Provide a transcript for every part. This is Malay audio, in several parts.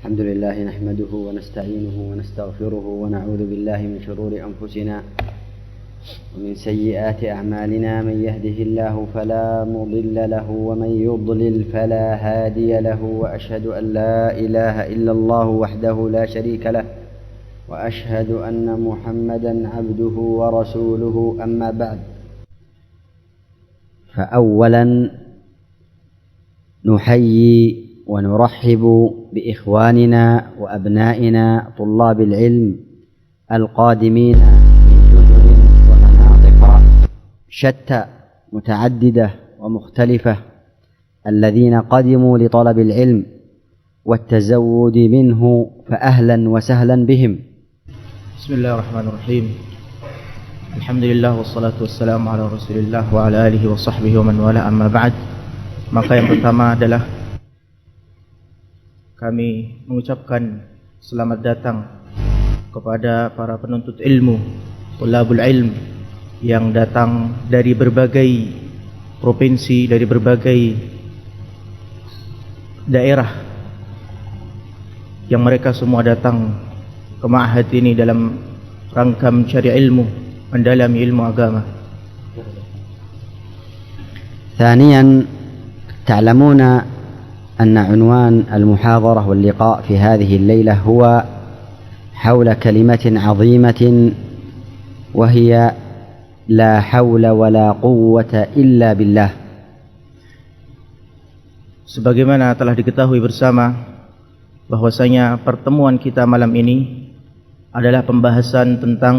الحمد لله نحمده ونستعينه ونستغفره ونعوذ بالله من شرور أنفسنا ومن سيئات أعمالنا. من يهده الله فلا مضل له ومن يضلل فلا هادي له، وأشهد أن لا إله إلا الله وحده لا شريك له، وأشهد أن محمدا عبده ورسوله. أما بعد، فأولا نحيي ونرحب بإخواننا وأبنائنا طلاب العلم القادمين من جزر ومناطق شتى متعددة ومختلفة، الذين قدموا لطلب العلم والتزود منه، فأهلا وسهلا بهم. بسم الله الرحمن الرحيم. الحمد لله والصلاة والسلام على رسول الله وعلى آله وصحبه ومن والاه. Amma ba'd. Maka yang pertama adalah kami mengucapkan selamat datang kepada para penuntut ilmu, tulabul ilm yang datang dari berbagai provinsi, dari berbagai daerah, yang mereka semua datang ke ma'had ini dalam rangka mencari ilmu, mendalami ilmu agama. ثانيا، تعلمون أن عنوان المحاضرة واللقاء في هذه الليلة هو حول كلمة عظيمة، وهي لا حول ولا قوة إلا بالله. Sebagaimana telah diketahui bersama bahwasanya pertemuan kita malam ini adalah pembahasan tentang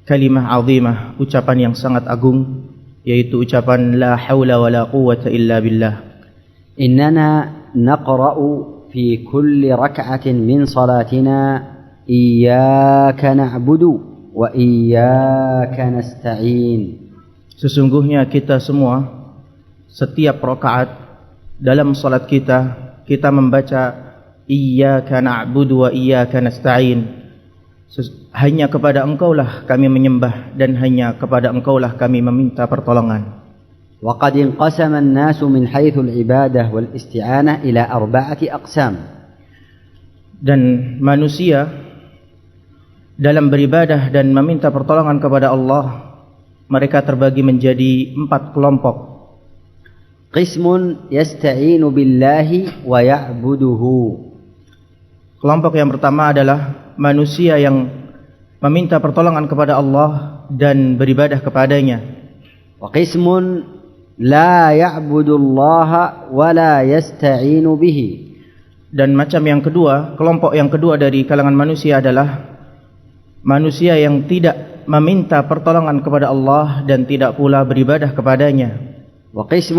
kalimah azimah, ucapan yang sangat agung, yaitu ucapan la haula wala quwwata illa billah. إننا نقرأ في كل ركعة من صلاتنا إياك نعبد وإياك نستعين. Sesungguhnya kita semua setiap rakaat dalam salat kita membaca iyyaka na'budu wa iyyaka nasta'in. Hanya kepada Engkaulah kami menyembah dan hanya kepada Engkaulah kami meminta pertolongan. وقد انقسم الناس من حيث العبادة والاستعانة إلى 4 أقسام. Dan manusia dalam beribadah dan meminta pertolongan kepada Allah, mereka terbagi menjadi 4 kelompok. قسم يستعين بالله ويعبده. Kelompok yang pertama adalah manusia yang meminta pertolongan kepada Allah dan beribadah kepadanya. وقسم لا يعبد الله ولا يستعين به. Dan macam yang kedua, kelompok yang kedua dari kalangan manusia adalah manusia yang tidak meminta pertolongan kepada Allah dan tidak pula beribadah kepadanya. وقسم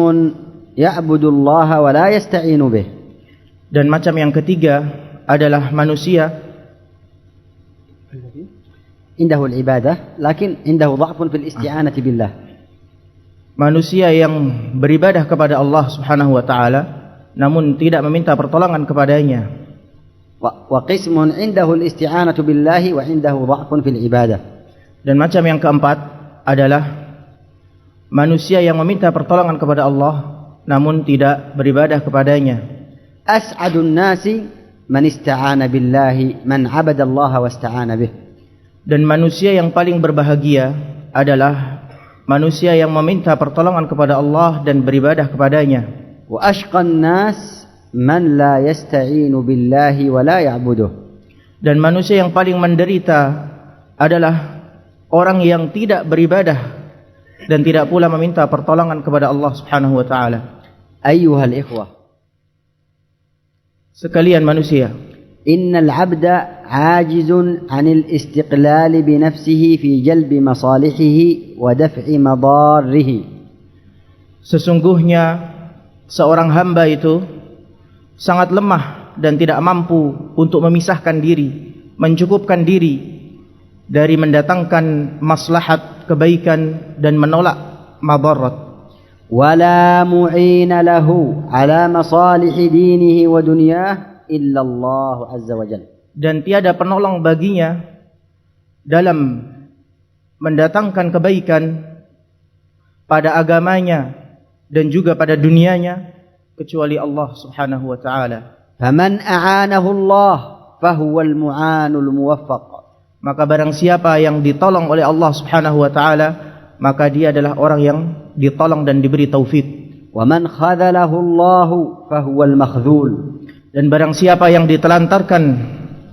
يعبد الله ولا يستعين به. Dan macam yang ketiga adalah manusia عنده العبادة لكن عنده ضعف في الاستعانة بالله. Manusia yang beribadah kepada Allah Subhanahu wa taala namun tidak meminta pertolongan kepadanya. وقسم عنده الاستعانة بالله وعنده ضعف في العبادة. Dan macam yang keempat adalah manusia yang meminta pertolongan kepada Allah namun tidak beribadah kepadanya. أسعد الناس من استعان بالله من عبد الله واستعان به. Dan manusia yang paling berbahagia adalah manusia yang meminta pertolongan kepada Allah dan beribadah kepadanya. وأشقى الناس من لا يستعين بالله ولا يعبده. Dan manusia yang paling menderita adalah orang yang tidak beribadah dan tidak pula meminta pertolongan kepada Allah Subhanahu wa taala. أيها الإخوة، sekalian manusia, إن العبد عاجز عن الاستقلال بنفسه في جلب مصالحه ودفع مضاره. Sesungguhnya seorang hamba itu sangat lemah dan tidak mampu untuk memisahkan diri, mencukupkan diri dari mendatangkan maslahat kebaikan dan menolak madarat. ولا معين له على مصالح دينه ودنياه إلا الله عز وجل. Dan tiada penolong baginya dalam mendatangkan kebaikan pada agamanya dan juga pada dunianya kecuali Allah Subhanahu wa taala. فمن أعانه الله فهو المعان الموفق. Maka barang siapa yang ditolong oleh Allah Subhanahu wa taala, maka dia adalah orang yang ditolong dan diberi taufik. ومن خذله الله فهو المخذول. Dan barang siapa yang ditelantarkan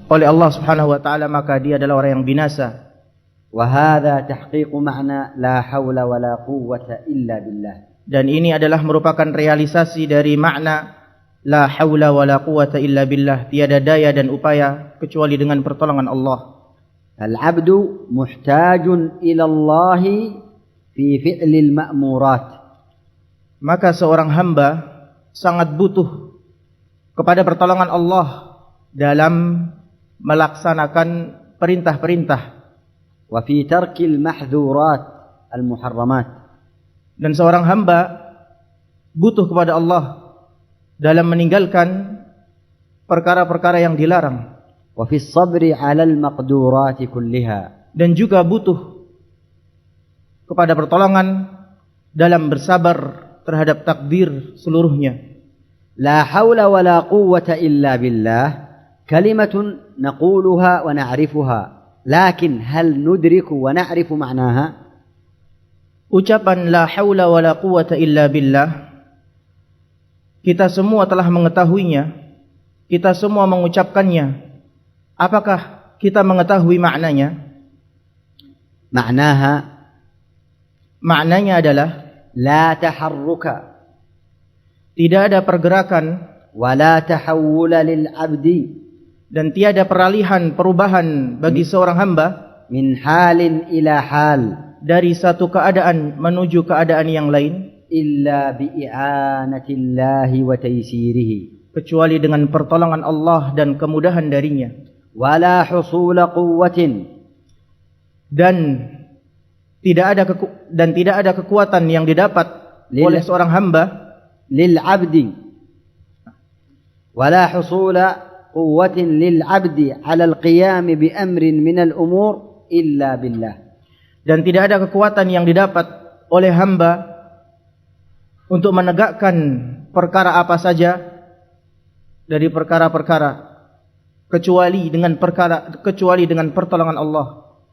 oleh Allah Subhanahu wa taala, maka dia adalah orang yang binasa. وهذا تحقيق معنى لا حول ولا قوة إلا بالله. Dan ini adalah merupakan realisasi dari makna la haula wala quwata illa billah, tiada daya dan upaya kecuali dengan pertolongan Allah. العبد محتاج إلى الله في فعل المأمورات. Maka seorang hamba sangat butuh kepada pertolongan Allah dalam melaksanakan perintah-perintah. وفي ترك المحذورات المحرمات. Dan seorang hamba butuh kepada Allah dalam meninggalkan perkara-perkara yang dilarang. وفي الصبر على المقدورات كلها. Dan juga butuh kepada pertolongan dalam bersabar terhadap takdir seluruhnya. لا حول ولا قوة إلا بالله كلمة نقولها ونعرفها لكن هل ندرك ونعرف معناها؟ Ucapan la haula wala quwata illa billah, kita semua telah mengetahuinya, kita semua mengucapkannya. Apakah kita mengetahui maknanya? Maknanya adalah la taharruka, tidak ada pergerakan, wala tahawula lil abdi, dan tiada peralihan, perubahan bagi seorang hamba min halin ila hal, dari satu keadaan menuju keadaan yang lain, illa bi i'anatillahi wa taysirihi, kecuali dengan pertolongan Allah dan kemudahan darinya. Wala husula quwwatin, dan tidak ada kekuatan yang didapat oleh seorang hamba lil abdi, wala husula quwwatin lil abdi ala al qiyam bi amrin min al umur illa billah, dan tidak ada kekuatan yang didapat oleh hamba untuk menegakkan perkara apa saja dari perkara-perkara kecuali dengan pertolongan Allah,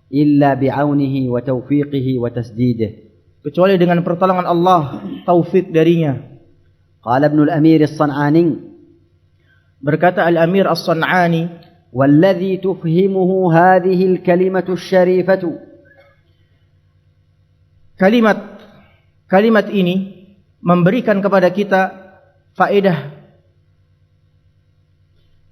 illa bi'aunihi wa taufiqihi wa tasdidihi, kecuali dengan pertolongan Allah, taufik darinya. Qala Ibn al-Amir as-San'ani, berkata Al-Amir as-San'ani, walladhi tufhimuhu hadhihi al-kalimatu asy-syarifatu, kalimat ini memberikan kepada kita faedah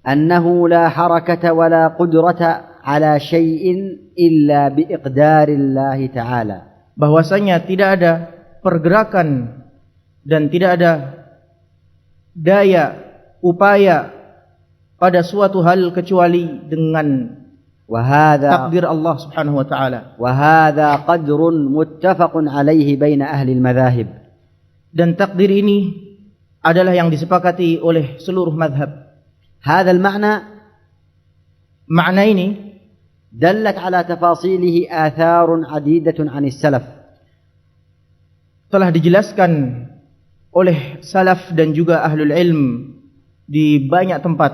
annahu la harakata wa la qudrata ala syai'in illa biiqdarillahi ta'ala, bahwasanya tidak ada pergerakan dan tidak ada daya upaya pada suatu hal kecuali dengan takdir Allah Subhanahu wa taala. Wa hadha qadrun muttafaqun alaihi baina ahli al-madhahib, dan takdir ini adalah yang disepakati oleh seluruh mazhab. هذا المعنى معنى ini دلت على تفاصيله آثار عديدة عن السلف, telah dijelaskan oleh salaf dan juga ahlul ilm di banyak tempat.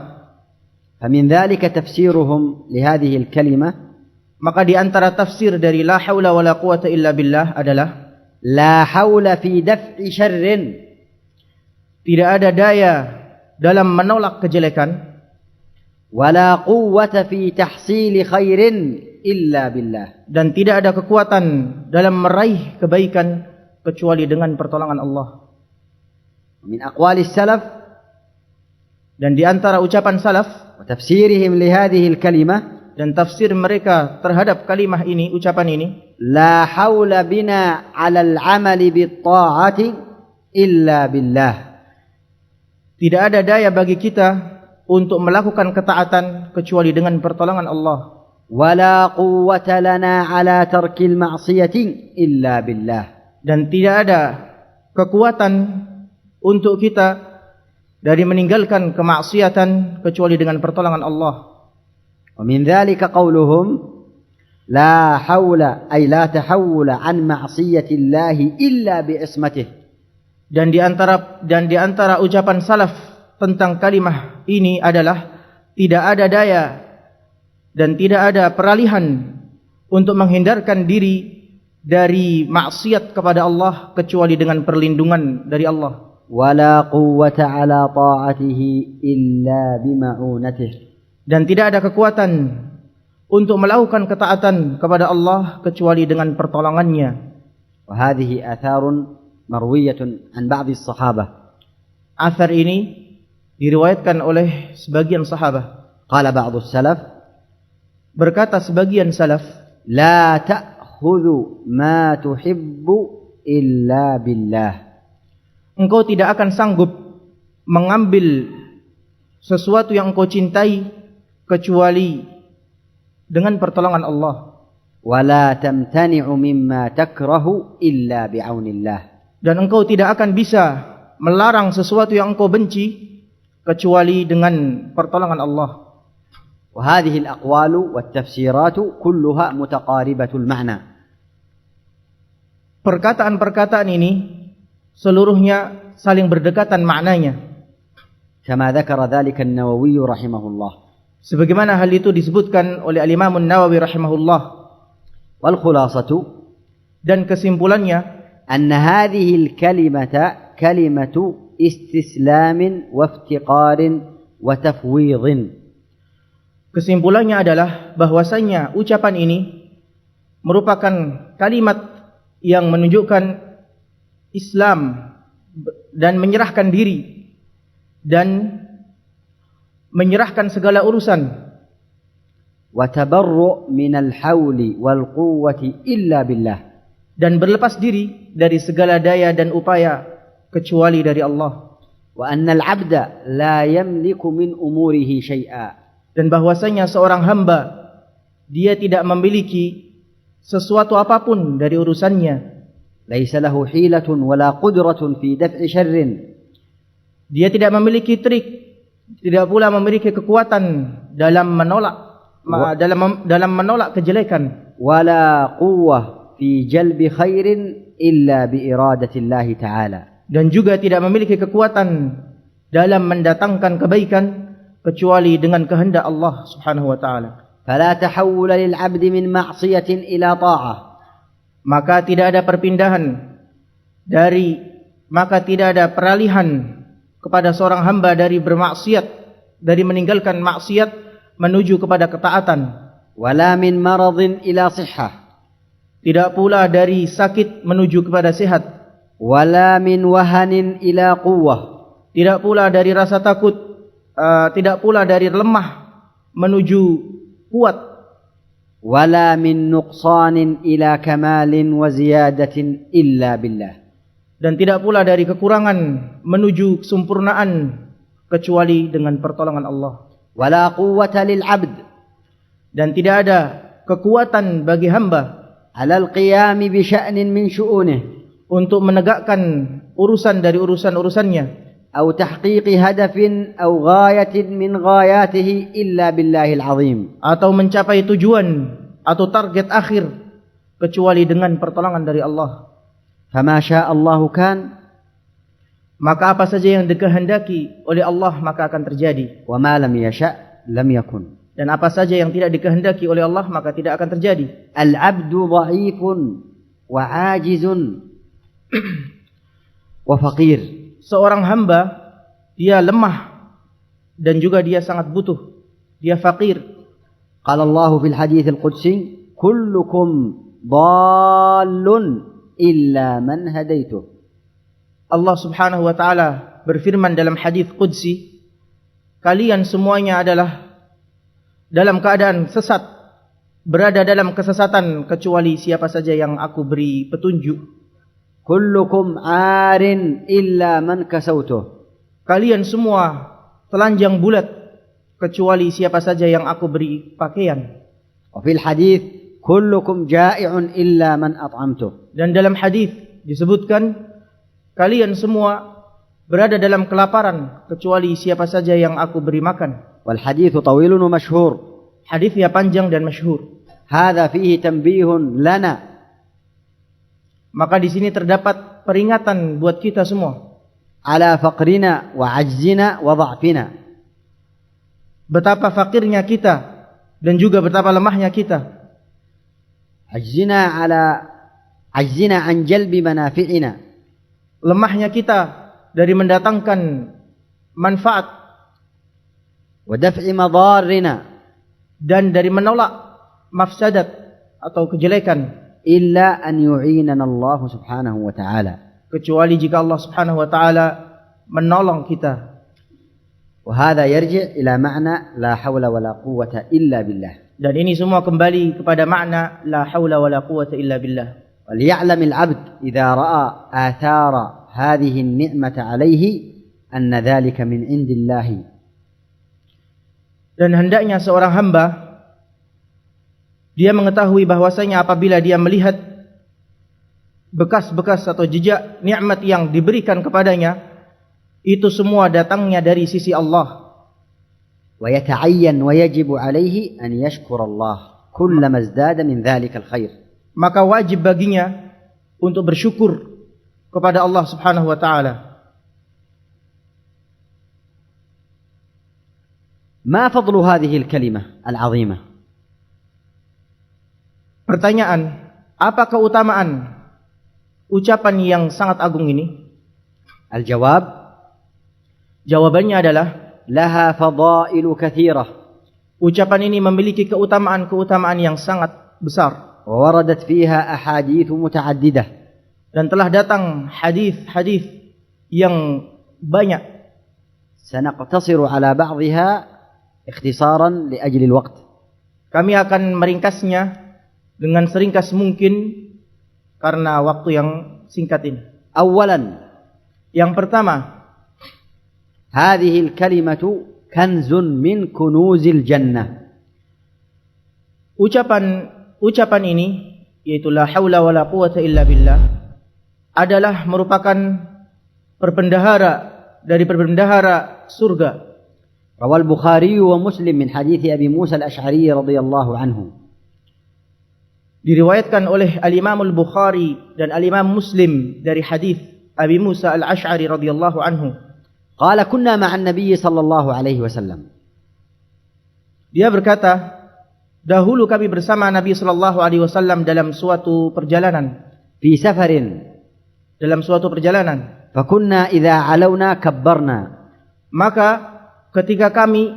فمن ذلك تفسيرهم لهذه الكلمة, maka di antara tafsir dari la haula wala quwata illa billah adalah la haula fi daf'i syarrin, tidak ada daya dalam menolak kejelekan, wala quwwata fi tahsili khairin illa billah, dan tidak ada kekuatan dalam meraih kebaikan kecuali dengan pertolongan Allah. Min aqwalis salaf, dan di antara ucapan salaf wa tafsirihim li hadhihi al-kalimah, dan tafsir mereka terhadap kalimah ini, ucapan ini, la haula bina 'ala al-'amali bit-ta'ati illa billah, tidak ada daya bagi kita untuk melakukan ketaatan kecuali dengan pertolongan Allah. Wala quwwata lana ala tarkil ma'siyati illa billah, dan tidak ada kekuatan untuk kita dari meninggalkan kemaksiatan kecuali dengan pertolongan Allah. Wa min dzalika qauluhum la haula ay la tahawula an ma'siyati Allah illa bi ismatihi, dan di antara ucapan salaf tentang kalimah ini adalah tidak ada daya dan tidak ada peralihan untuk menghindarkan diri dari maksiat kepada Allah kecuali dengan perlindungan dari Allah. ولا قوة على طاعته إلا بمعونته. Dan tidak ada kekuatan untuk melakukan ketaatan kepada Allah kecuali dengan pertolongannya. وهذه آثار مروية عن بعض الصحابة. Athar ini diriwayatkan oleh sebagian sahabat. قال بعض السلف, berkata sebagian salaf, لا تأخذ ما تحب إلا بالله. Engkau tidak akan sanggup mengambil sesuatu yang engkau cintai kecuali dengan pertolongan Allah. ولا تمتنع مما تكره إلا بعون الله. Dan engkau tidak akan bisa melarang sesuatu yang engkau benci kecuali dengan pertolongan Allah. وهذه الأقوال والتفسيرات كلها متقاربة المعنى. Perkataan-perkataan ini seluruhnya saling berdekatan maknanya. كما ذكر ذلك النووي رحمه الله. Sebagaimana hal itu disebutkan oleh Al-Imam An-Nawawi rahimahullah. والخلاصة, dan kesimpulannya, أن هذه الكلمة كلمة استسلام وافتقار وتفويض. Kesimpulannya adalah bahwasanya ucapan ini merupakan kalimat yang menunjukkan Islam dan menyerahkan diri dan menyerahkan segala urusan. وتبرؤ من الحول والقوة إلا بالله. Dan berlepas diri dari segala daya dan upaya kecuali dari Allah. وأن العبد لا يملك من أموره شيئا. Dan bahwasanya seorang hamba dia tidak memiliki sesuatu apapun dari urusannya. ليس له حيلة ولا قدرة في دفع شر. Dia tidak memiliki trik, tidak pula memiliki kekuatan dalam menolak kejelekan. ولا قوة في جلب خير إلا بإرادة الله تعالى. Dan juga tidak memiliki kekuatan dalam mendatangkan kebaikan kecuali dengan kehendak Allah Subhanahu wa taala. فلا تحول للعبد من معصية إلى طاعة. Maka tidak ada peralihan kepada seorang hamba dari bermaksiat, dari meninggalkan maksiat menuju kepada ketaatan. ولا من مرض إلى صحة. Tidak pula dari sakit menuju kepada sehat. ولا من وهن إلى قوة. Tidak pula dari rasa takut, tidak pula dari lemah menuju kuat. ولا من نقصان إلى كمال وزيادة إلا بالله. Dan tidak pula dari kekurangan menuju kesempurnaan kecuali dengan pertolongan Allah. ولا قوة للعبد. Dan tidak ada kekuatan bagi hamba على القيام بشأن من شؤونه. untuk menegakkan urusan dari urusan-urusannya. أو تحقيق هدف أو غاية من غاياته إلا بالله العظيم. Atau mencapai tujuan atau target akhir kecuali dengan pertolongan dari Allah. فما شاء الله كان. Maka apa saja yang dikehendaki oleh Allah maka akan terjadi. وما لم يشأ لم يكن. Dan apa saja yang tidak dikehendaki oleh Allah maka tidak akan terjadi. العبد ضعيف وعاجز وفقير. Seorang hamba dia lemah dan juga dia sangat butuh. Dia fakir. قال الله في الحديث القدسي كلكم ضال إلا من هديته. Allah Subhanahu wa taala berfirman dalam hadis qudsi, kalian semuanya adalah dalam keadaan sesat, berada dalam kesesatan kecuali siapa saja yang aku beri petunjuk. Kullukum arin illa man kasautuh. Kalian semua telanjang bulat kecuali siapa saja yang aku beri pakaian. Wa fil hadits kullukum ja'i'un illa man at'amtuh. Dan dalam hadis disebutkan kalian semua berada dalam kelaparan kecuali siapa saja yang aku beri makan. Wal hadits tawilun wa masyhur. Hadisnya panjang dan masyhur. Hadza fihi tanbihun lana. Maka di sini terdapat peringatan buat kita semua. على فقرنا وعجزنا وضعفنا. Betapa fakirnya kita dan juga betapa lemahnya kita. عجزنا عن جلب منافعنا. Lemahnya kita dari mendatangkan manfaat. ودفع مضارنا. Dan dari menolak mafsadat atau kejelekan. إلا أن يعيننا الله سبحانه وتعالى. Kecuali jika Allah Subhanahu wa taala menolong kita. وهذا يرجع إلى معنى لا حول ولا قوة إلا بالله. Dan ini semua kembali kepada makna la haula wala quwwata illa billah. وليعلم العبد إذا رأى آثار هذه النعمة عليه أن ذلك من عند الله. Dan hendaknya seorang hamba dia mengetahui bahwasanya apabila dia melihat bekas-bekas atau jejak nikmat yang diberikan kepadanya, itu semua datangnya dari sisi Allah. ويتعين ويجب عليه أن يشكر الله كلما ازداد من ذلك الخير. Maka wajib baginya untuk bersyukur kepada Allah Subhanahu wa taala. ما فضل هذه الكلمة العظيمة؟ Pertanyaan, apa keutamaan ucapan yang sangat agung ini? الجواب, jawabannya adalah لها فضائل كثيرة. Ucapan ini memiliki keutamaan-keutamaan yang sangat besar. ووردت فيها أحاديث متعددة. Dan telah datang hadis-hadis yang banyak. سنقتصر على بعضها اختصارا لأجل الوقت. Kami akan meringkasnya dengan seringkas mungkin karena waktu yang singkat ini. أولا, yang pertama, هذه الكلمة كنز من كنوز الجنة. Ucapan ini, yaitu la haula wala quwata illa billah, adalah merupakan perbendahara dari perbendahara surga. روى البخاري ومسلم من حديث أبي موسى الأشعري رضي الله عنه. Diriwayatkan oleh Al-Imam Al-Bukhari dan Al-Imam Muslim dari hadis Abi Musa Al-Ash'ari radhiyallahu anhu. قال كنا مع النبي صلى الله عليه وسلم. Dia berkata, dahulu kami bersama Nabi sallallahu alaihi wasallam dalam suatu perjalanan. في سفر. Dalam suatu perjalanan. فكنا إذا علونا كبرنا. Maka ketika kami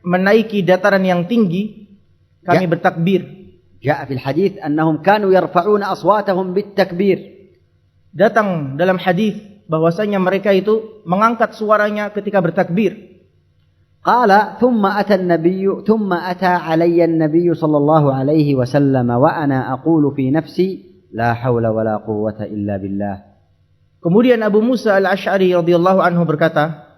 menaiki dataran yang tinggi, kami bertakbir. جاء في الحديث أنهم كانوا يرفعون أصواتهم بالتكبير. Datang dalam hadis bahwasanya mereka itu mengangkat suaranya ketika bertakbir. قال ثم أتى علي النبي صلى الله عليه وسلم وأنا أقول في نفسي لا حول ولا قوة إلا بالله. Kemudian Abu Musa Al-Ash'ari radhiyallahu anhu berkata,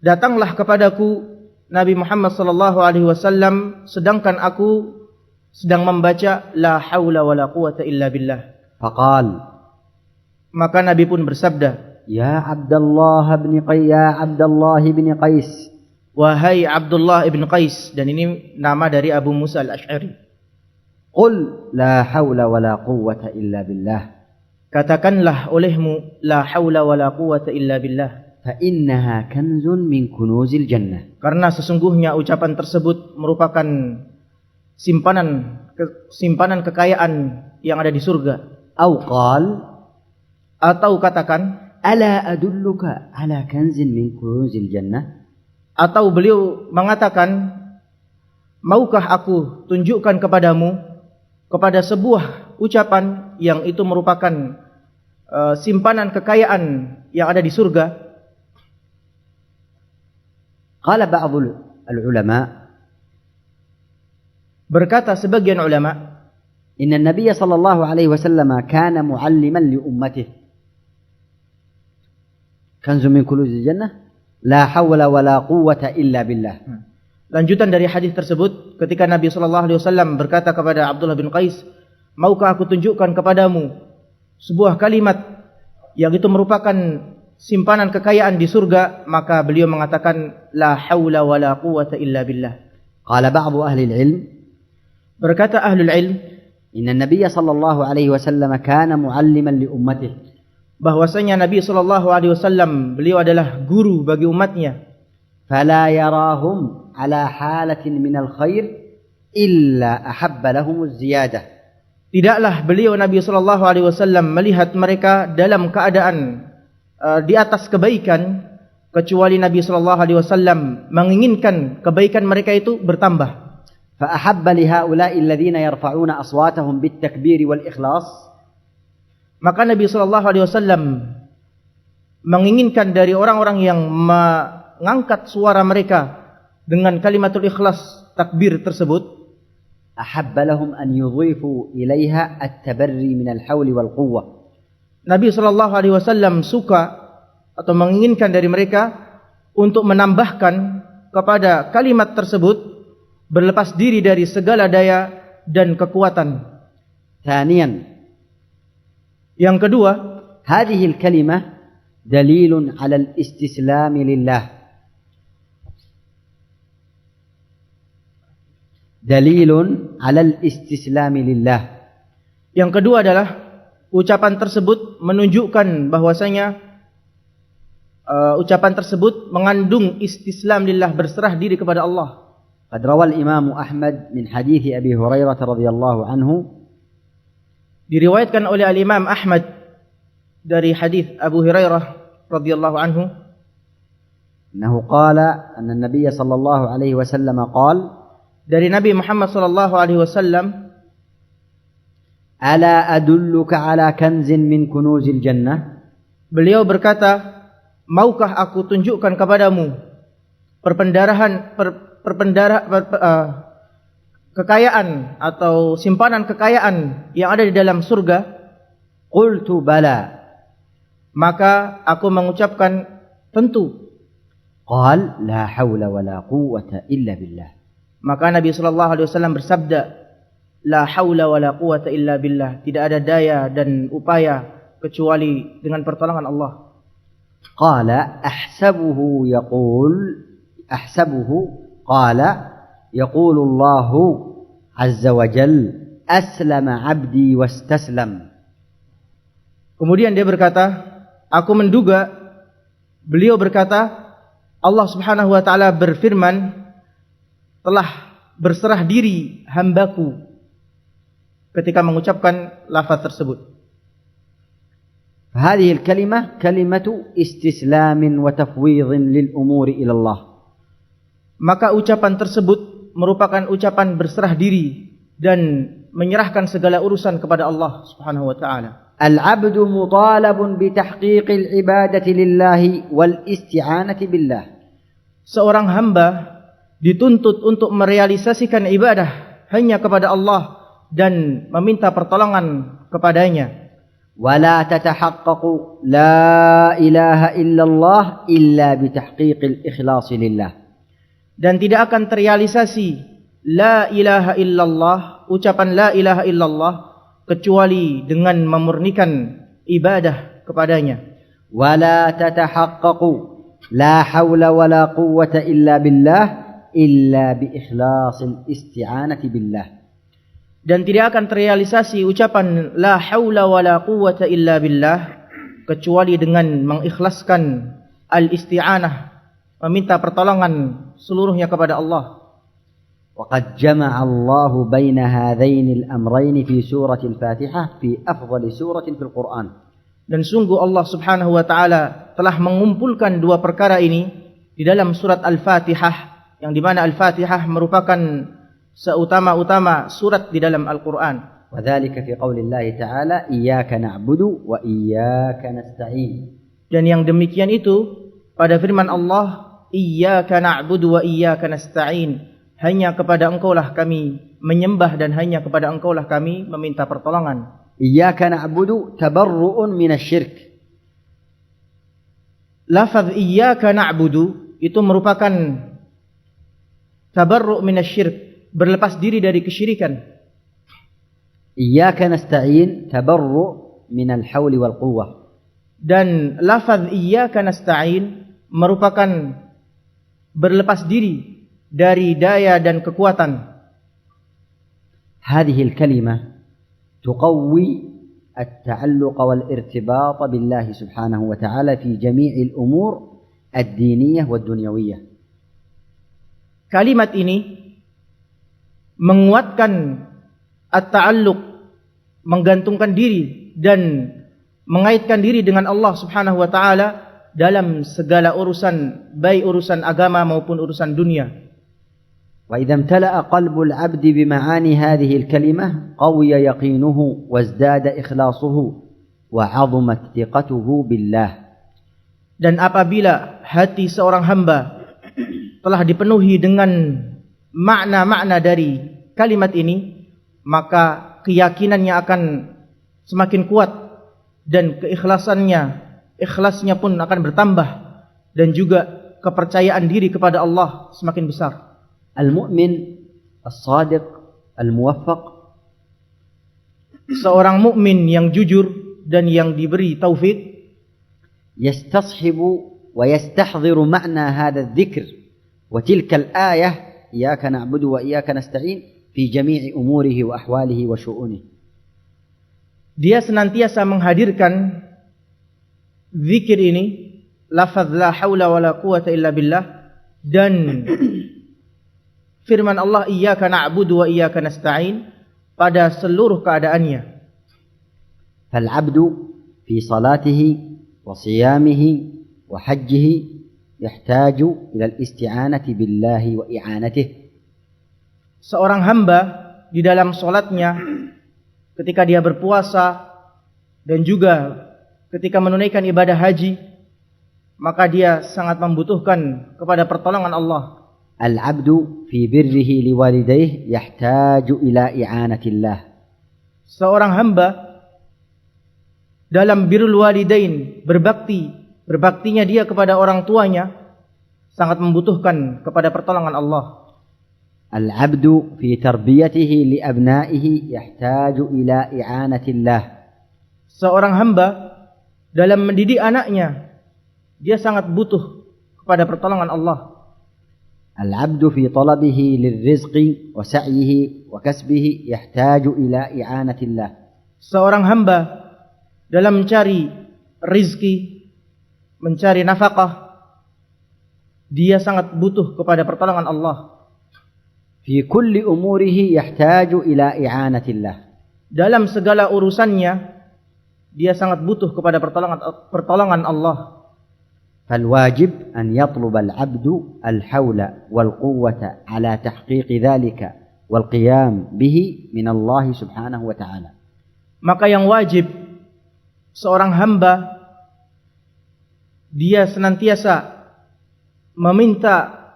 datanglah kepadaku Nabi Muhammad sallallahu alaihi wasallam sedangkan aku sedang membaca la haula wala quwata illa billah. فقال, maka Nabi pun bersabda, يا عبد الله بن قيس. Wahai Abdullah ibn Qais. Dan ini nama dari Abu Musa Al-Ash'ari. قل لا حول ولا قوة إلا بالله. Katakanlah olehmu la haula wala quwata illa billah. فإنها كنز من كنوز الجنة. Karena sesungguhnya ucapan tersebut merupakan simpanan kekayaan yang ada di surga. أو قال, atau katakan, ألا أدلك على كنز من كنوز الجنة. Atau beliau mengatakan, maukah aku tunjukkan kepadamu kepada sebuah ucapan yang itu merupakan simpanan kekayaan yang ada di surga. قال بعض العلماء, berkata sebagian ulama, إن النبي صلى الله عليه وسلم كان معلما لأمته. كنز من كنوز الجنة لا حول ولا قوة إلا بالله. Lanjutan dari hadis tersebut, ketika Nabi sallallahu alaihi wasallam berkata kepada Abdullah bin Qais, maukah aku tunjukkan kepadamu sebuah kalimat yang itu merupakan simpanan kekayaan di surga? Maka beliau mengatakan la haula wala quwata illa billah. قال بعض أهل العلم, berkata ahlul ilm, إن النبي صلى الله عليه وسلم كان معلما لأمته. bahwasanya Nabi SAW beliau adalah guru bagi umatnya. فلا يراهم على حالة من الخير إلا أحب لهم الزيادة. Tidaklah beliau Nabi SAW melihat mereka dalam keadaan di atas kebaikan, kecuali Nabi SAW menginginkan kebaikan mereka itu bertambah. فأحب لهؤلاء الذين يرفعون أصواتهم بالتكبير والإخلاص. Maka Nabi SAW menginginkan dari orang-orang yang mengangkat suara mereka dengan kalimatul ikhlas, takbir tersebut, أحب لهم أن يضيفوا إليها التبري من الحول والقوة. Nabi SAW suka atau menginginkan dari mereka untuk menambahkan kepada kalimat tersebut berlepas diri dari segala daya dan kekuatan. ثانيا, yang kedua, هذه الكلمة دليل على الاستسلام لله. دليل على الاستسلام لله. Yang kedua adalah ucapan tersebut menunjukkan bahwasanya ucapan tersebut mengandung istislam lillah, berserah diri kepada Allah. قد روى الإمام أحمد من حديث أبي هريرة رضي الله عنه. Diriwayatkan oleh Al-Imam Ahmad dari hadis Abu Hurairah radhiyallahu anhu, أنه قال أن النبي صلى الله عليه وسلم قال, dari Nabi Muhammad sallallahu alaihi wasallam, ألا أدلك على كنز من كنوز الجنة. Beliau berkata, maukah aku tunjukkan kepadamu kekayaan atau simpanan kekayaan yang ada di dalam surga? Qultu bala. Maka aku mengucapkan tentu. Qal la hawla wa la quwwata illa billah. Maka Nabi SAW bersabda, la hawla wa la quwwata illa billah, tidak ada daya dan upaya kecuali dengan pertolongan Allah. Qala ahsabuhu qala yaqulu Allahu azza wa jal aslama abdi wastaslam. Kemudian dia berkata, aku menduga, beliau berkata, Allah Subhanahu wa taala berfirman, telah berserah diri hambaku, ketika mengucapkan lafaz tersebut. هذه الكلمة كلمة استسلام وتفويض للأمور إلى الله. Maka ucapan tersebut merupakan ucapan berserah diri dan menyerahkan segala urusan kepada Allah Subhanahu wa taala. العبد مطالب بتحقيق العبادة لله والاستعانة بالله. Seorang hamba dituntut untuk merealisasikan ibadah hanya kepada Allah dan meminta pertolongan kepadanya. ولا تتحقق لا إله إلا الله إلا بتحقيق الإخلاص لله. Dan tidak akan terrealisasi la ilaha illallah, ucapan la ilaha illallah, kecuali dengan memurnikan ibadah kepadanya. ولا تتحقق لا حول ولا قوة إلا بالله إلا بإخلاص الاستعانة بالله. Dan tidak akan terrealisasi ucapan la haula wala quwwata illa billah kecuali dengan mengikhlaskan al-isti'anah, meminta pertolongan seluruhnya kepada Allah. وقد جمع الله بين هذين الأمرين في سورة الفاتحة في أفضل سورة في القرآن. Dan sungguh Allah Subhanahu wa taala telah mengumpulkan dua perkara ini di dalam surat Al-Fatihah, yang di mana Al-Fatihah merupakan seutama-utama surat di dalam Al-Quran. وذلك في قول الله تعالى إياك نعبد وإياك نستعين. Dan yang demikian itu pada firman Allah, Iyyaka na'budu wa iyyaka nasta'in, hanya kepada Engkaulah kami menyembah dan hanya kepada Engkaulah kami meminta pertolongan. إياك نعبد تبرؤ من الشرك. Lafaz Iyyaka na'budu itu merupakan tabarru' minasyirk, berlepas diri dari kesyirikan. Iyyaka nasta'in tabarru' minal hawli wal quwwah. Dan lafaz Iyyaka nasta'in merupakan berlepas diri dari daya dan kekuatan. Hadhihi al-kalimah tuqawwi التعلق والارتباط بالله سبحانه وتعالى في جميع الأمور الدينية والدنيوية. Kalimat ini menguatkan at-ta'alluq, menggantungkan diri dan mengaitkan diri dengan Allah Subhanahu wa taala dalam segala urusan, baik urusan agama maupun urusan dunia. وإذا امتلأ قلب العبد بمعاني هذه الكلمة قوي يقينه وازداد إخلاصه وعظمت ثقته بالله. Dan apabila hati seorang hamba telah dipenuhi dengan makna-makna dari kalimat ini, maka keyakinannya akan semakin kuat dan ikhlasnya pun akan bertambah, dan juga kepercayaan diri kepada Allah semakin besar. Al-mu'min as-sadiq al-muwaffaq, seorang mukmin yang jujur dan yang diberi taufik, yastashibu wa yastahdhiru ma'na hadha adh-dhikr wa tilka al-ayah iyyaka na'budu wa iyyaka nasta'in fi jami'i umurihi wa ahwalihi wa syu'unihi. Dia senantiasa menghadirkan zikir ini, lafaz la haula wala quwata illa billah, dan firman Allah iyyaka na'budu wa iyyaka nasta'in pada seluruh keadaannya. Fal 'abdu fi salatihi wa siyamihi wa hajjihi yahtaju ila al-isti'anati billahi wa i'anatihi. Seorang hamba di dalam salatnya, ketika dia berpuasa dan juga ketika menunaikan ibadah haji, maka dia sangat membutuhkan kepada pertolongan Allah. Al-'abdu fi birrihi liwalidayhi yahtaju ila i'anatillah. Seorang hamba dalam birrul walidain, berbaktinya dia kepada orang tuanya, sangat membutuhkan kepada pertolongan Allah. Al-'abdu fi tarbiyatihi li abna'ihi yahtaju ila i'anatillah. Seorang hamba dalam mendidik anaknya, dia sangat butuh kepada pertolongan Allah. Al-'abdu fi talabihi lirrizqi wa sa'yihi wa kasbihi yahtaju ila i'anatillah. Seorang hamba dalam mencari rizki, mencari nafkah, dia sangat butuh kepada pertolongan Allah. Fi kulli umurihi yahtaju ila i'anatillah. Dalam segala urusannya dia sangat butuh kepada pertolongan Allah. فالواجب أن يطلب العبد الحول والقوة على تحقيق ذلك والقيام به من الله سبحانه وتعالى. Maka yang wajib seorang hamba, dia senantiasa meminta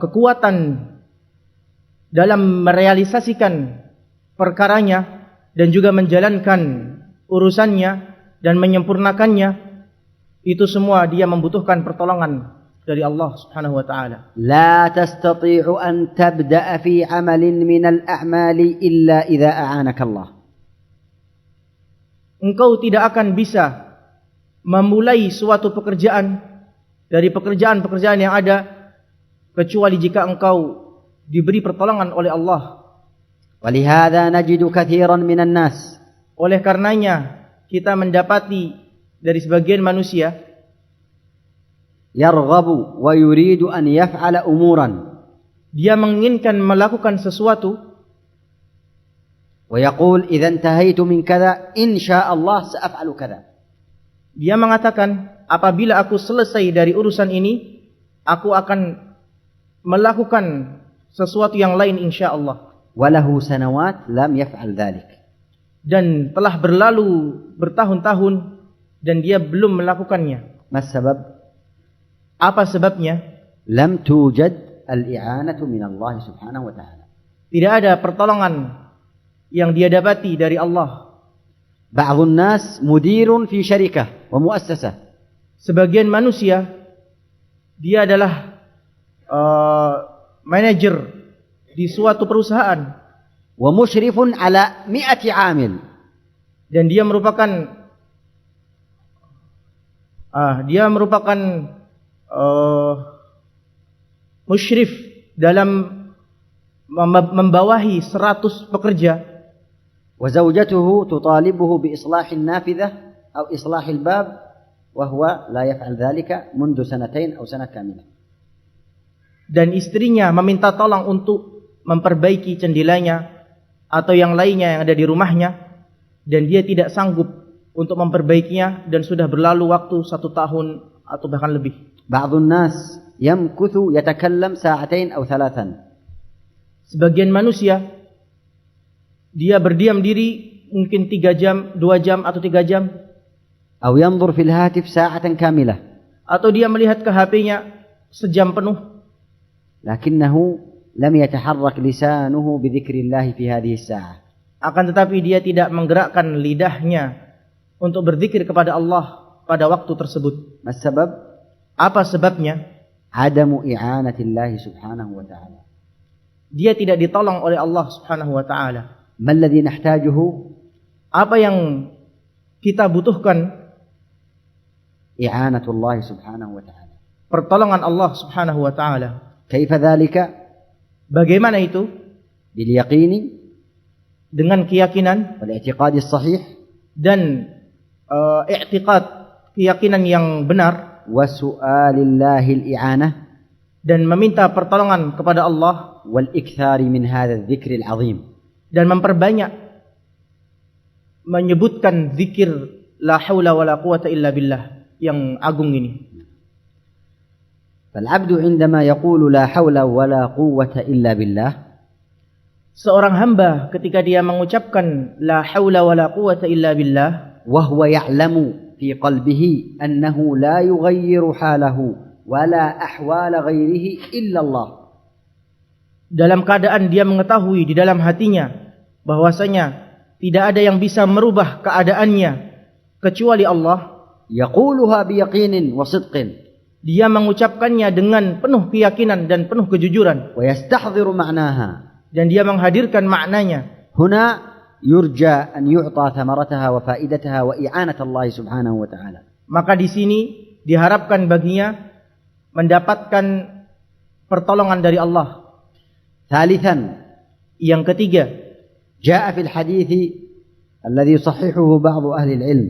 kekuatan dalam merealisasikan perkaranya dan juga menjalankan urusannya dan menyempurnakannya. Itu semua dia membutuhkan pertolongan dari Allah Subhanahu wa taala. La tastati'u an tabda'a fi 'amalin min al-a'mali illa idza a'anaka Allah. Engkau tidak akan bisa memulai suatu pekerjaan dari pekerjaan-pekerjaan yang ada kecuali jika engkau diberi pertolongan oleh Allah. Walihada najidu katsiran minan nas. Oleh karenanya kita mendapati dari sebagian manusia, yarghabu wa yuridu an yaf'ala umuran, dia menginginkan melakukan sesuatu, wa yaqul idza intahaitu min kadza insyaallah sa'af'alu kadza. Dia mengatakan apabila aku selesai dari urusan ini, aku akan melakukan sesuatu yang lain insyaallah. Walahu sanawat lam yaf'al dzalik. Dan telah berlalu bertahun-tahun dan dia belum melakukannya. Mas sabab? Apa sebabnya? Lam tujad al-i'anatu min Allah subhanahu wa ta'ala. Tidak ada pertolongan yang dia dapati dari Allah. Ba'dun nas mudirun fi syarikah wa muassasah. Sebagian manusia dia adalah manajer di suatu perusahaan. Wa musyrifun ala 100 'amil. Dan dia merupakan musyrif dalam membawahi 100 pekerja. وزوجته تطالبه بإصلاح النافذة أو إصلاح الباب وهو لا يفعل ذلك منذ 2 أو سنة كاملة. Dan istrinya meminta tolong untuk memperbaiki jendelanya atau yang lainnya yang ada di rumahnya, dan dia tidak sanggup untuk memperbaikinya, dan sudah berlalu waktu 1 tahun atau bahkan lebih. بعض الناس يمكث يتكلم 2 أو 3. Sebagian manusia dia berdiam diri mungkin 3 jam, 2 jam atau 3 jam. أو ينظر في الهاتف ساعة كاملة. Atau dia melihat ke HP-nya sejam penuh. لكنه لم يتحرك لسانه بذكر الله في هذه الساعة. Akan tetapi dia tidak menggerakkan lidahnya untuk berzikir kepada Allah pada waktu tersebut. ما السبب؟ Apa sebabnya? عدم إعانة الله سبحانه وتعالى. Dia tidak ditolong oleh Allah Subhanahu wa taala. ما الذي نحتاجه؟ Apa yang kita butuhkan? إعانة الله سبحانه وتعالى. Pertolongan Allah Subhanahu wa taala. كيف ذلك؟ Bagaimana itu? باليقين Dengan keyakinan والاعتقاد الصحيح dan i'tiqad, keyakinan yang benar, وسؤال الله الإعانة dan meminta pertolongan kepada Allah, والإكثار من هذا الذكر العظيم, dan memperbanyak menyebutkan zikir la haula wala quwata illa billah yang agung ini. فالعبد عندما يقول لا حول ولا قوة إلا بالله، seorang hamba ketika dia mengucapkan la haula wala quwata illa billah, وهو يعلم في قلبه أنه لا يغير حاله ولا أحوال غيره إلا الله, dalam keadaan dia mengetahui di dalam hatinya bahwasanya tidak ada yang bisa merubah keadaannya kecuali Allah, يقولها بيقين وصدق, dia mengucapkannya dengan penuh keyakinan dan penuh kejujuran, ويستحضر معناها, dan dia menghadirkan maknanya. هنا يرجى أن يعطى ثمرتها وفائدتها وإعانة الله سبحانه وتعالى. Maka di sini diharapkan baginya mendapatkan pertolongan dari Allah. ثالثا، Yang ketiga, جاء في الحديث الذي يصححه بعض أهل العلم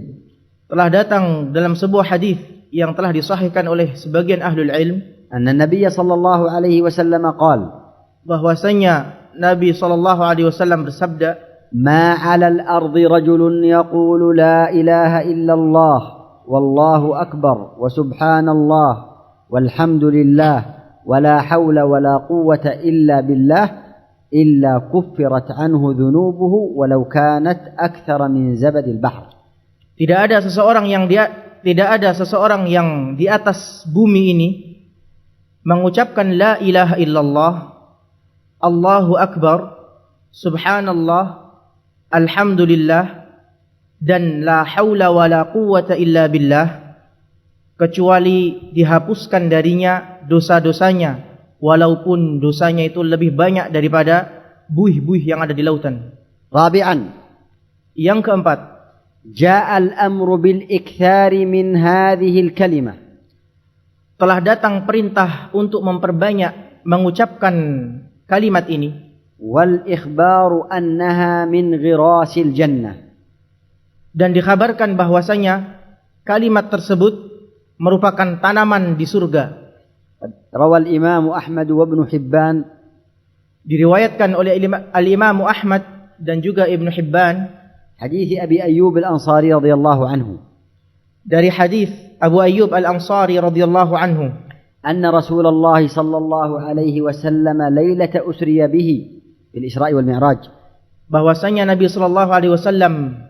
telah datang dalam sebuah hadis yang telah disahihkan oleh sebagian ahlul ilm, أن النبي صلى الله عليه وسلم قال: bahwasanya Nabi sallallahu alaihi wasallam bersabda, ما على الأرض رجل يقول لا إله إلا الله والله أكبر وسبحان الله والحمد لله ولا حول ولا قوة إلا بالله إلا كفرت عنه ذنوبه ولو كانت أكثر من زبد البحر. Tidak ada seseorang yang di atas bumi ini mengucapkan la ilaha illallah, Allahu akbar, subhanallah, alhamdulillah, dan la haula wala quwata illa billah, kecuali dihapuskan darinya dosa-dosanya, walaupun dosanya itu lebih banyak daripada buih-buih yang ada di lautan. Rabi'an, yang keempat, جاء الأمر بالإكثار من هذه الكلمة, telah datang perintah untuk memperbanyak mengucapkan kalimat ini, والإخبار أنها من غراس الجنة, dan dikhabarkan bahwasanya kalimat tersebut merupakan tanaman di surga. روى الإمام أحمد وابن حبان, diriwayatkan oleh al-Imam Ahmad dan juga Ibnu Hibban, حديث أبي أيوب الأنصاري رضي الله عنه, dari hadis Abu Ayyub Al-Ansari radhiyallahu anhu, أن رسول الله صلى الله عليه وسلم ليلة أسري به في الإسراء والمعراج, bahwasanya Nabi sallallahu alaihi wasallam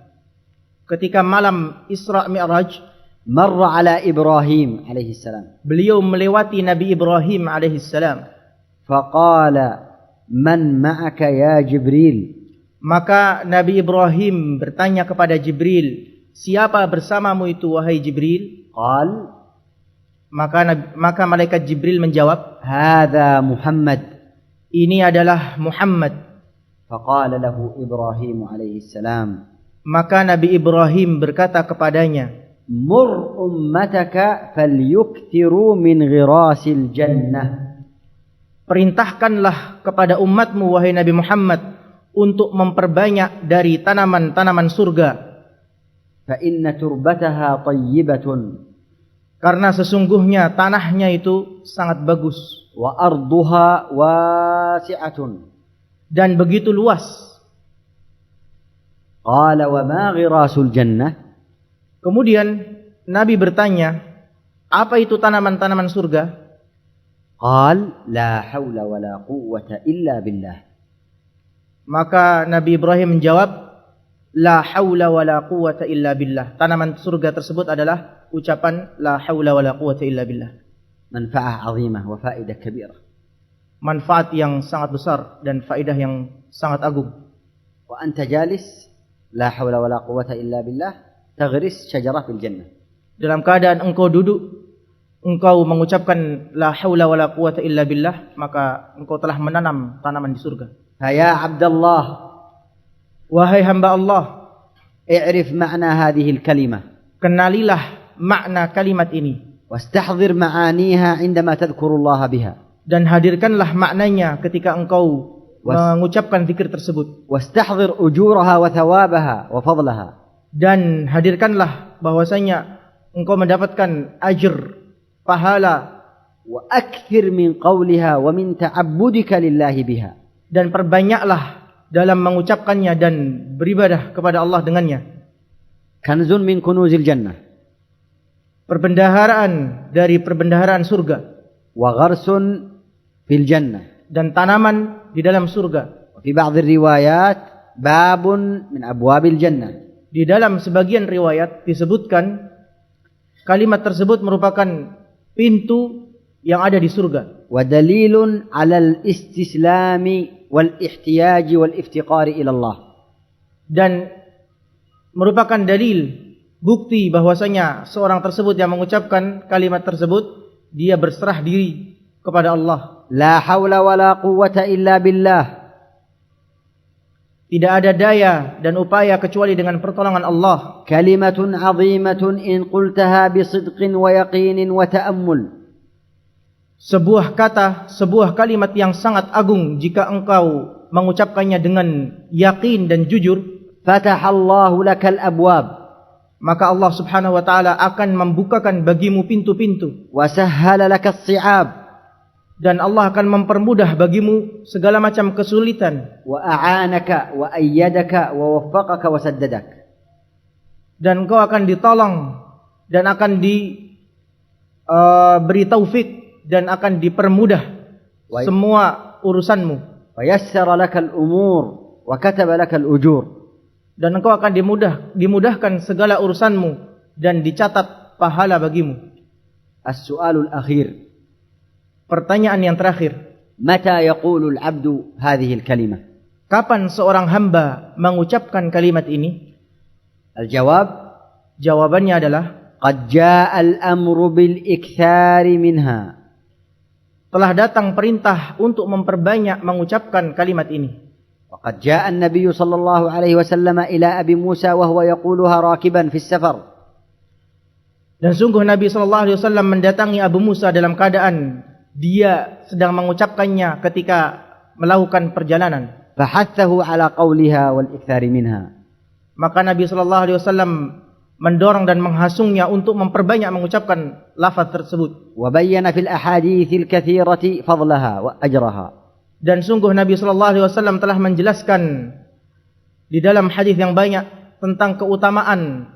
ketika malam Isra Mi'raj مر على إبراهيم عليه السلام, beliau melewati Nabi Ibrahim alaihi salam. فقال من معك يا جبريل, maka Nabi Ibrahim bertanya kepada Jibril, siapa bersamamu itu wahai Jibril? قال, maka malaikat Jibril menjawab, هذا محمد, ini adalah Muhammad. فقال له إبراهيم عليه السلام, maka Nabi Ibrahim berkata kepadanya, مر أمتك فليكثروا من غراس الجنة, perintahkanlah kepada umatmu wahai Nabi Muhammad untuk memperbanyak dari tanaman-tanaman surga. فإن تربتها طيبة Karena sesungguhnya tanahnya itu sangat bagus وأرضها واسعة. dan begitu luas. قال وما غراس الجنة؟ Kemudian Nabi bertanya, apa itu tanaman-tanaman surga? قال لا حول ولا قوة إلا بالله. Maka Nabi Ibrahim menjawab, la haula wa la quwata illa billah. Tanaman surga tersebut adalah ucapan la haula wa la quwata illa billah. منفعة عظيمة وفائدة كبيرة. Manfaat yang sangat besar dan faedah yang sangat agung. وأنت جالس لا حول ولا قوة إلا بالله تغرس شجرة في الجنة. Dalam keadaan engkau duduk, engkau mengucapkan la haula wa la quwata illa billah, maka engkau telah menanam tanaman di surga. فيا عبد الله Wahai hamba Allah, اعرف معنى هذه الكلمة kenalilah makna kalimat ini واستحضر معانيها عندما تذكر الله بها. dan hadirkanlah maknanya ketika engkau mengucapkan zikir tersebut. واستحضر أجورها وثوابها وفضلها. Dan hadirkanlah bahwasanya engkau mendapatkan ajr, pahala. وأكثر من قولها ومن تعبدك لله بها. Dan perbanyaklah dalam mengucapkannya dan beribadah kepada Allah dengannya. كنز من كنوز الجنة. Perbendaharaan dari perbendaharaan surga. وغرس في الجنة. Dan tanaman di dalam surga. وفي بعض الروايات باب من أبواب الجنة. Di dalam sebagian riwayat disebutkan kalimat tersebut merupakan pintu yang ada di surga. ودليل على الاستسلام والاحتياج والافتقار إلى الله. Dan merupakan dalil, bukti bahwasanya seorang tersebut yang mengucapkan kalimat tersebut dia berserah diri kepada Allah. لا حول ولا قوة إلا بالله. Tidak ada daya dan upaya kecuali dengan pertolongan Allah. كلمة عظيمة إن قلتها بصدق ويقين وتأمل. Sebuah kata, sebuah kalimat yang sangat agung jika engkau mengucapkannya dengan yakin dan jujur. فتح الله لك الأبواب. Maka Allah Subhanahu wa taala akan membukakan bagimu pintu-pintu. وسهل لك الصعاب. Dan Allah akan mempermudah bagimu segala macam kesulitan. وأعانك وأيدك ووفقك وسددك. Dan engkau akan ditolong dan akan diberi taufik dan akan dipermudah semua urusanmu. ويسر لك الأمور وكتب لك الأجور. Dan engkau akan dimudahkan segala urusanmu dan dicatat pahala bagimu. السؤال الأخير. Pertanyaan yang terakhir. متى يقول العبد هذه الكلمة؟ Kapan seorang hamba mengucapkan kalimat ini? الجواب. Jawabannya adalah قد جاء الأمر بالإكثار منها. Telah datang perintah untuk memperbanyak mengucapkan kalimat ini. وقد جاء النبي صلى الله عليه وسلم إلى أبي موسى وهو يقولها راكبا في السفر. Dan sungguh Nabi SAW mendatangi Abu Musa dalam keadaan dia sedang mengucapkannya ketika melakukan perjalanan. فحثه على قولها والإكثار منها. Maka Nabi SAW mendorong dan menghasungnya untuk memperbanyak mengucapkan lafaz tersebut. وبين في الأحاديث الكثيرة فضلها وأجرها. Dan sungguh Nabi SAW telah menjelaskan di dalam hadis yang banyak tentang keutamaan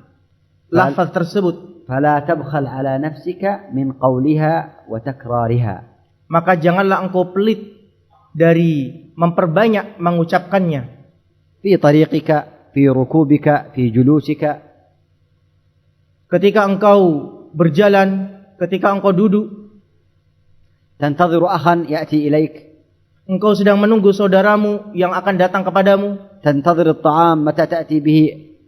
lafaz tersebut. فلا تبخل على نفسك من قولها وتكرارها. Maka janganlah engkau pelit dari memperbanyak mengucapkannya. في طريقك، في ركوبك، في جلوسك. Ketika engkau berjalan, ketika engkau duduk. تنتظر أخا يأتي إليك. Engkau sedang menunggu saudaramu yang akan datang kepadamu. تنتظر الطعام متى تأتي به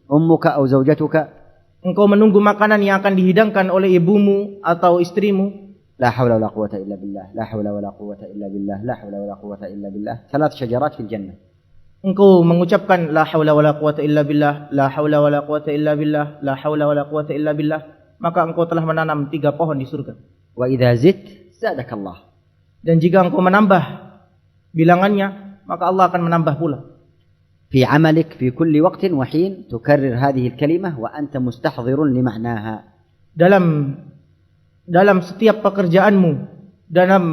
أمك أو زوجتك. Engkau menunggu makanan yang akan dihidangkan oleh ibumu atau istrimu. لا حول ولا قوة إلا بالله، لا حول ولا قوة إلا بالله، لا حول ولا قوة إلا بالله. 3 شجرات في الجنة. Engkau mengucapkan la haula wala quwata illa billah, la haula wala quwata illa billah, la haula wala quwata illa billah, maka engkau telah menanam 3 pohon di surga. وإذا زدت زادك الله. Dan jika engkau menambah bilangannya, maka Allah akan menambah pula. في عملك في كل وقت وحين تكرر هذه الكلمة وأنت مستحضر لمعناها. Dalam setiap pekerjaanmu, dalam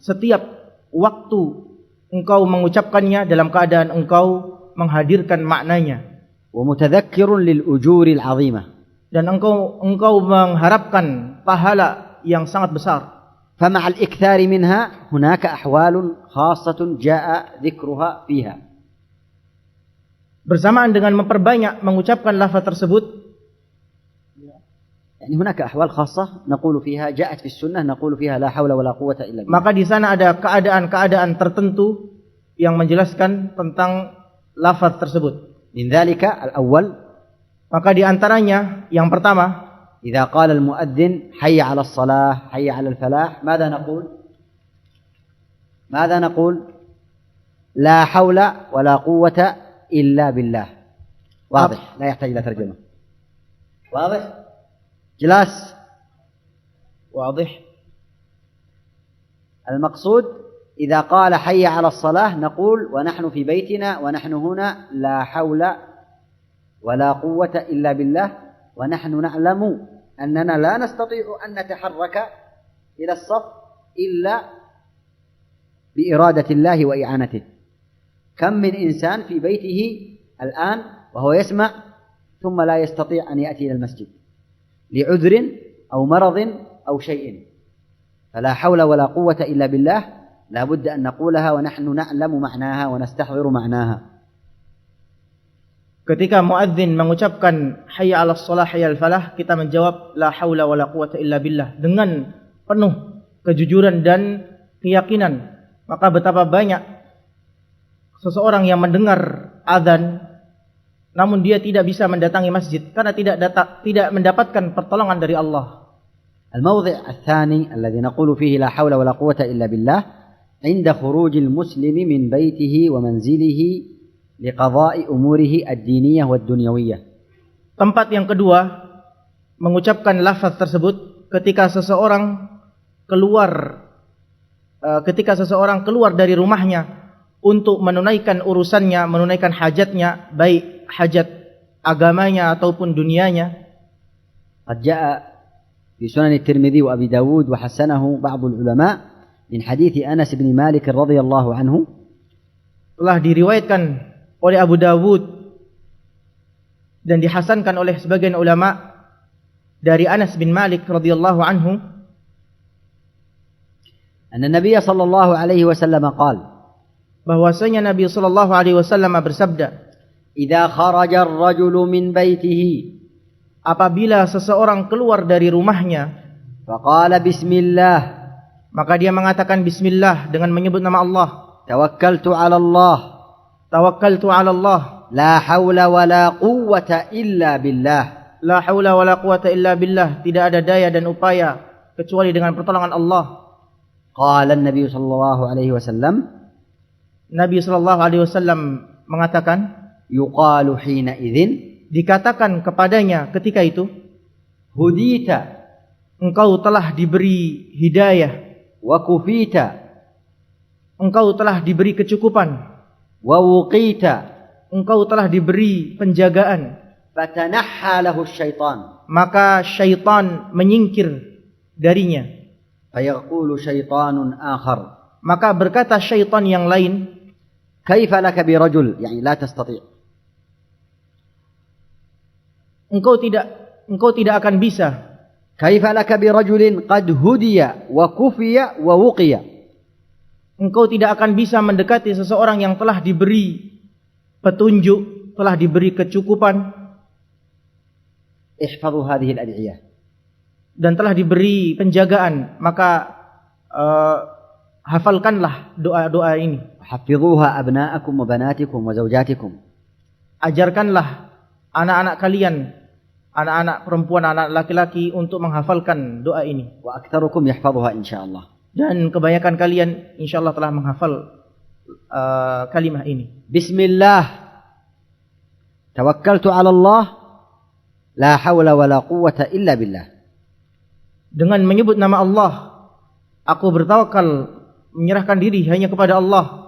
setiap waktu engkau mengucapkannya dalam keadaan engkau menghadirkan maknanya. ومتذكر للأجور العظيمة. Dan engkau mengharapkan pahala yang sangat besar. فمع الإكثار منها هناك أحوال خاصة جاء ذكرها فيها. Bersamaan dengan memperbanyak mengucapkan lafaz tersebut, يعني هناك أحوال خاصة نقول فيها جاءت في السنة نقول فيها لا حول ولا قوة إلا بالله. Maka di sana ada keadaan-keadaan tertentu yang menjelaskan tentang lafaz tersebut. من ذلك الأول, maka di antaranya yang pertama, إذا قال المؤذن حي على الصلاة حي على الفلاح ماذا نقول؟ لا حول ولا قوة إلا بالله. واضح لا يحتاج إلى ترجمة. واضح جلاس واضح. المقصود إذا قال حي على الصلاة نقول ونحن في بيتنا ونحن هنا لا حول ولا قوة إلا بالله ونحن نعلم أننا لا نستطيع أن نتحرك إلى الصف إلا بإرادة الله وإعانته. كم من إنسان في بيته الآن وهو يسمع ثم لا يستطيع أن يأتي إلى المسجد لعذر أو مرض أو شيء، فلا حول ولا قوة إلا بالله لا بد أن نقولها ونحن نعلم معناها ونستحضر معناها. Ketika muadzin mengucapkan hayya 'alas shalah hayya 'alal falah, kita menjawab la haula wala quwata illa billah dengan penuh kejujuran dan keyakinan. Maka betapa banyak seseorang yang mendengar azan namun dia tidak bisa mendatangi masjid karena tidak mendapatkan pertolongan dari Allah. الموضع الثاني الذي نقول فيه لا حول ولا قوة إلا بالله عند خروج المسلم من بيته ومنزله لقضاء أموره الدينية والدنيوية. Tempat yang kedua mengucapkan lafaz tersebut ketika seseorang keluar dari rumahnya untuk menunaikan urusannya, menunaikan hajatnya, baik hajat agamanya ataupun dunianya. قد جاء في سنن الترمذي وأبي داود وحسنه بعض العلماء من حديث أنس بن مالك رضي الله عنه. Telah diriwayatkan oleh Abu Dawud dan dihasankan oleh sebagian ulama dari Anas bin Malik radhiyallahu anhu, أن النبي صلى الله عليه وسلم قال, bahwasanya Nabi sallallahu alaihi wasallam bersabda, إذا خرج الرجل من بيته, apabila seseorang keluar dari rumahnya, فقال بسم الله, maka dia mengatakan bismillah dengan menyebut nama Allah, توكلت على الله, tawakkaltu 'ala Allah, لا حول ولا قوة إلا بالله, la haula wala quwata illa billah, tidak ada daya dan upaya kecuali dengan pertolongan Allah. قال النبي صلى الله عليه وسلم, Nabi sallallahu alaihi wasallam mengatakan, يقال حينئذ, dikatakan kepadanya ketika itu, هديت, engkau telah diberi hidayah, وكفيت, engkau telah diberi kecukupan, ووقيت, engkau telah diberi penjagaan. فتنحى له الشيطان, Maka syaitan menyingkir darinya. فيقول شيطان آخر, Maka berkata syaitan yang lain, كيف لك برجل, يعني لا تستطيع, engkau tidak akan bisa. كيف لك برجل قد هدي وكفي ووقي, Engkau tidak akan bisa mendekati seseorang yang telah diberi petunjuk, telah diberi kecukupan, احفظوا هذه الأدعية, dan telah diberi penjagaan. Maka hafalkanlah doa-doa ini. حفظوها أبناءكم وبناتكم وزوجاتكم, Ajarkanlah anak-anak kalian, anak-anak perempuan, anak laki-laki untuk menghafalkan doa ini. وأكثركم يحفظها إن شاء الله. Dan kebanyakan kalian insyaallah telah menghafal kalimah ini. بسم الله توكلت على الله لا حول ولا قوة إلا بالله. Dengan menyebut nama Allah, aku bertawakal, menyerahkan diri hanya kepada Allah.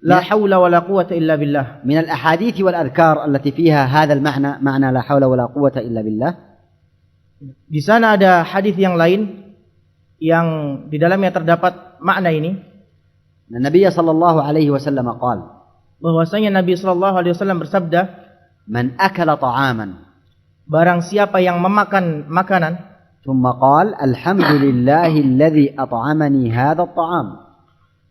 لا حول ولا قوة إلا بالله. من الأحاديث والأذكار التي فيها هذا المعنى، معنى لا حول ولا قوة إلا بالله. Di sana ada hadis yang lain yang di dalamnya terdapat makna ini. النبي صلى الله عليه وسلم قال Bahwasanya Nabi sallallahu alaihi wasallam bersabda, من أكل طعاما barang siapa yang memakan makanan, ثم قال الحمد لله الذي أطعمني هذا الطعام.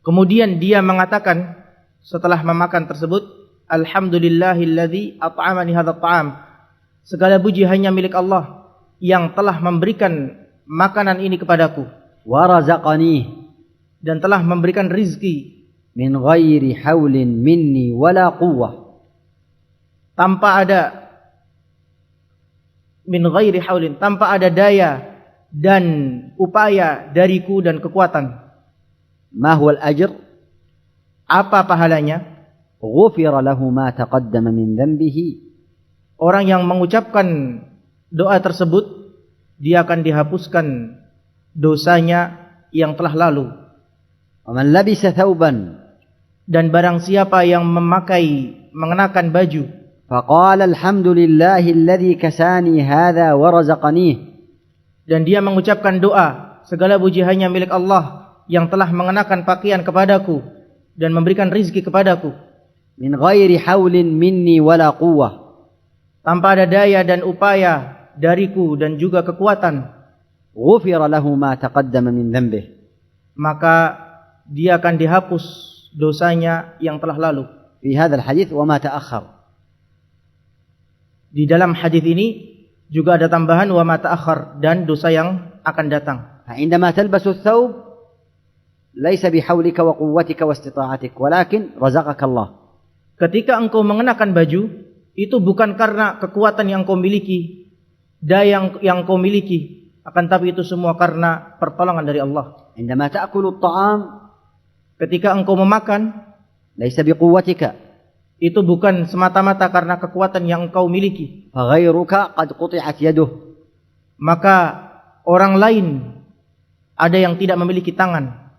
kemudian dia mengatakan setelah memakan tersebut, alhamdulillahilladzi at'amani hadzal ta'am. Segala puji hanya milik Allah yang telah memberikan makanan ini kepadaku, ورزقنيه, dan telah memberikan rizki من غير حول مني ولا قوة, tanpa ada min ghairi haulin, tanpa ada daya dan upaya dariku dan kekuatan. ما هو الأجر؟ Apa pahalanya? غفر له ما تقدم من ذنبه. Orang yang mengucapkan doa tersebut, dia akan dihapuskan dosanya yang telah lalu. ومن لبس ثوبا, Dan barang siapa yang mengenakan baju, فقال الحمد لله الذي كساني هذا ورزقنيه, dan dia mengucapkan doa, segala puji hanya milik Allah yang telah mengenakan pakaian kepadaku dan memberikan rizki kepadaku, من غير حول مني ولا قوة, tanpa ada daya dan upaya dariku dan juga kekuatan, غفر له ما تقدم من ذنبه. maka dia akan dihapus dosanya yang telah lalu. في هذا الحديث وما تأخر. Di dalam hadis ini juga ada tambahan wa ma ta'akhkhar, dan dosa yang akan datang. عندما تلبس الثوب ليس بحولك وقوتك واستطاعتك ولكن رزقك الله. Ketika engkau mengenakan baju, itu bukan karena kekuatan yang kau miliki, daya yang kau miliki, akan tapi itu semua karena pertolongan dari Allah. عندما تأكل الطعام Ketika engkau memakan, ليس بقوتك, itu bukan semata-mata karena kekuatan yang engkau miliki, فغيرك قد قطعت يده, maka orang lain ada yang tidak memiliki tangan,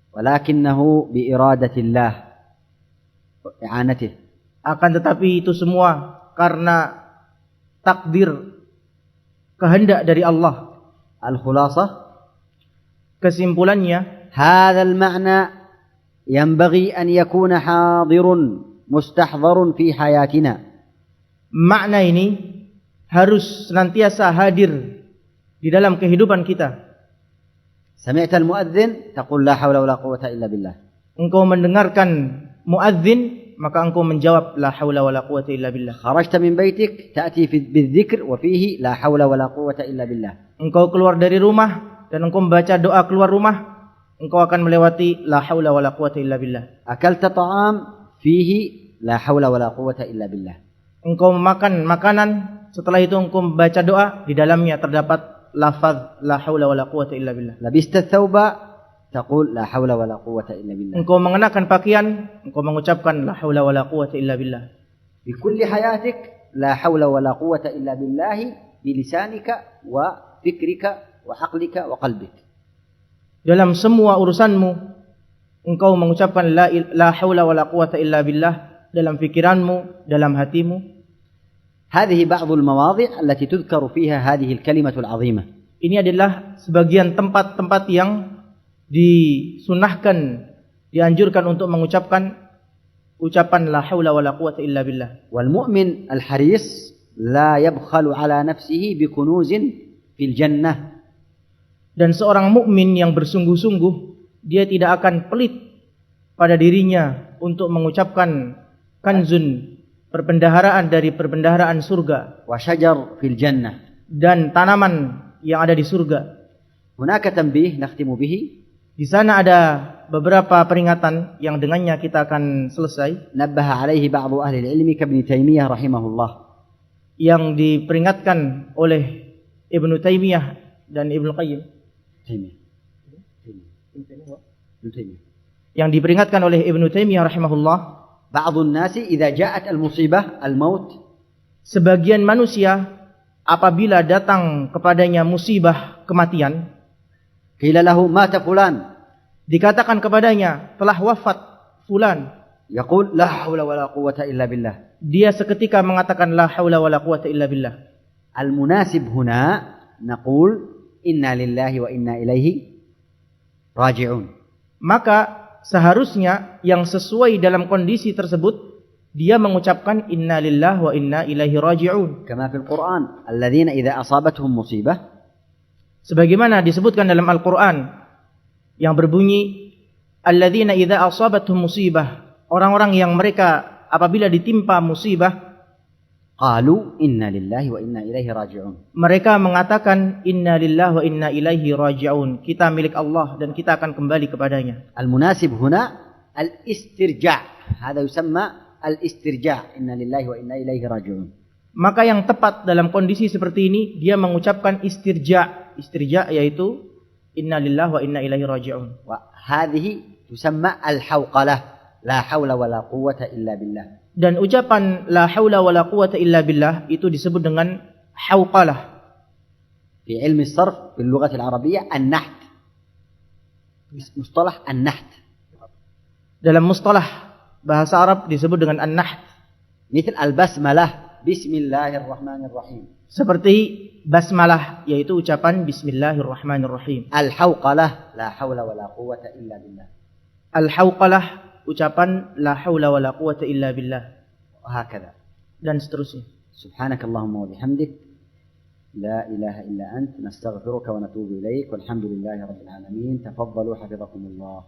ولكنه بإرادة الله وإعانته. akan tetapi itu semua karena takdir, kehendak dari Allah. الخلاصة Kesimpulannya, هذا المعنى ينبغي أن يكون حاضر مستحضر في حياتنا. makna ini harus senantiasa hadir di dalam kehidupan kita. سمعت المؤذن تقول لا حول ولا قوة إلا بالله. Engkau mendengarkan muadzin, maka engkau menjawab la haula wala quwata illa billah. خرجت من بيتك تأتي بالذكر وفيه لا حول ولا قوة إلا بالله. Engkau keluar dari rumah dan engkau membaca doa keluar rumah, engkau akan melewati la haula wala quwata illa billah. أكلت طعام فيه لا حول ولا قوة إلا بالله. Engkau memakan makanan, setelah itu engkau membaca doa, di dalamnya terdapat lafaz la haula wala quwata illa billah. لبست الثوب تقول لا حول ولا قوة إلا بالله. Engkau mengenakan pakaian, engkau mengucapkan la haula wala quwata illa billah. في كل حياتك لا حول ولا قوة إلا بالله بلسانك وفكرك وعقلك وقلبك. Dalam semua urusanmu, engkau mengucapkan la haula wala quwata illa billah dalam fikiranmu, dalam hatimu. هذه بعض المواضع التي تذكر فيها هذه الكلمة العظيمة. Ini adalah sebagian tempat-tempat yang disunahkan, dianjurkan untuk mengucapkan ucapan la haula wala quwata illa billah. والمؤمن الحريص لا يبخل على نفسه بكنوز في الجنة. Dan seorang mukmin yang bersungguh-sungguh, dia tidak akan pelit pada dirinya untuk mengucapkan kanzun, perbendaharaan dari perbendaharaan surga, وشجر في الجنة. dan tanaman yang ada di surga. هناك تنبيه نختم به. Di sana ada beberapa peringatan yang dengannya kita akan selesai, نبه عليه بعض أهل العلم كابن تيمية رحمه الله. yang diperingatkan oleh Ibnu Taimiyah dan Ibnu Qayyim. Yang diperingatkan oleh Ibnu Taimiyah rahimahullah, بعض الناس إذا جاءت المصيبة الموت sebagian manusia apabila datang kepadanya musibah kematian, قيل له مات فلان dikatakan kepadanya telah wafat fulan. يقول لا حول ولا قوة إلا بالله. dia seketika mengatakan la haula wala quwata illa billah. المناسب هنا نقول إنا لله وإنا إليه راجعون. Maka seharusnya yang sesuai dalam kondisi tersebut dia mengucapkan inna lillahi wa inna ilaihi raji'un. كما في القرآن الذين إذا أصابتهم مصيبة, sebagaimana disebutkan dalam Al-Qur'an yang berbunyi alladzina idza asabatuhum musibah, orang-orang yang mereka apabila ditimpa musibah قالوا إنا لله وإنا إليه راجعون. mereka mengatakan inna lillahi wa inna ilaihi raji'un, kita milik Allah dan kita akan kembali kepadanya. المناسب هنا الاسترجاع، هذا يسمى الاسترجاع، إنا لله وإنا إليه راجعون. Maka yang tepat dalam kondisi seperti ini dia mengucapkan istirja. Istirja yaitu inna lillahi wa inna ilaihi raji'un. وهذه تسمى الحوقلة، لا حول ولا قوة إلا بالله. Dan ucapan la haula wala quwata illa billah itu disebut dengan hauqalah. في علم الصرف في اللغة العربية النحت، مصطلح النحت. Dalam mustalah bahasa Arab disebut dengan an-naht. مثل البسملة، بسم الله الرحمن الرحيم. Seperti basmalah yaitu ucapan bismillahirrahmanirrahim. الحوقلة لا حول ولا قوة إلا بالله. Al-hauqalah ucapan la haula wala quwata illa billah. وهكذا. Dan seterusnya. سبحانك اللهم وبحمدك لا إله إلا أنت نستغفرك ونتوب إليك والحمد لله رب العالمين. تفضلوا حفظكم الله.